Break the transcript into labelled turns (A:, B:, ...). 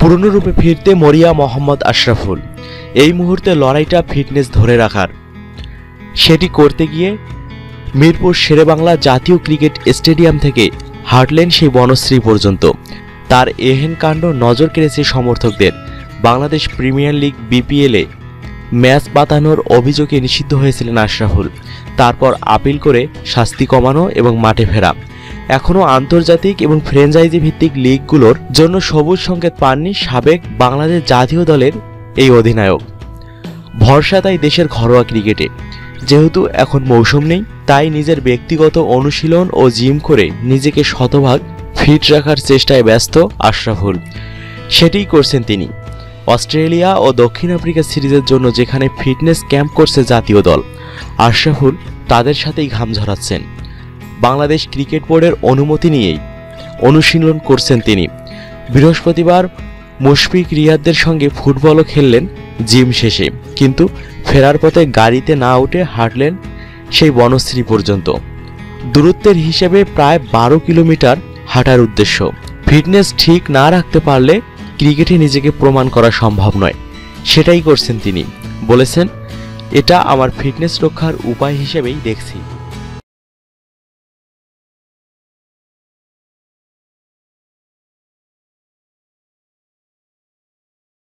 A: পূর্ণরূপে ফিরতে মরিয়া মোহাম্মদ আশরাফুল। এই মুহূর্তে লড়াইটা ফিটনেস ধরে রাখার। সেটি করতে গিয়ে মিরপুর শেরেবাংলা জাতীয় ক্রিকেট স্টেডিয়াম থেকে হাঁটলেন সেই বনশ্রী পর্যন্ত। তার এহেন কাণ্ড নজর কেড়েছে সমর্থকদের। বাংলাদেশ প্রিমিয়ার লিগ বিপিএলে ম্যাচ বাতানোর অভিযোগে নিষিদ্ধ হয়েছিলেন আশরাফুল। তারপর আপিল করে শাস্তি কমানো এবং মাঠে ফেরা। এখনও আন্তর্জাতিক এবং ফ্র্যাঞ্চাইজি ভিত্তিক লিগগুলোর জন্য সবুজ সংকেত পাননি সাবেক বাংলাদেশ জাতীয় দলের এই অধিনায়ক। ভরসা তাই দেশের ঘরোয়া ক্রিকেটে। যেহেতু এখন মৌসুম নেই, তাই নিজের ব্যক্তিগত অনুশীলন ও জিম করে নিজেকে শতভাগ ফিট রাখার চেষ্টায় ব্যস্ত আশরাফুল। সেটিই করছেন তিনি। অস্ট্রেলিয়া ও দক্ষিণ আফ্রিকা সিরিজের জন্য যেখানে ফিটনেস ক্যাম্প করছে জাতীয় দল, আশরাফুল তাদের সাথেই ঘাম ঝরাচ্ছেন। বাংলাদেশ ক্রিকেট বোর্ডের অনুমতি নিয়েই অনুশীলন করছেন তিনি। বৃহস্পতিবার মুশফিক রিয়াদদের সঙ্গে ফুটবলও খেললেন জিম শেষে, কিন্তু ফেরার পথে গাড়িতে না উঠে হাঁটলেন সেই বনশ্রী পর্যন্ত। দূরত্বের হিসেবে প্রায় 12 কিলোমিটার হাঁটার উদ্দেশ্য। ফিটনেস ঠিক না রাখতে পারলে ক্রিকেটে নিজেকে প্রমাণ করা সম্ভব নয়, সেটাই করছেন তিনি। বলেছেন, এটা আমার ফিটনেস রক্ষার উপায় হিসেবেই দেখছি।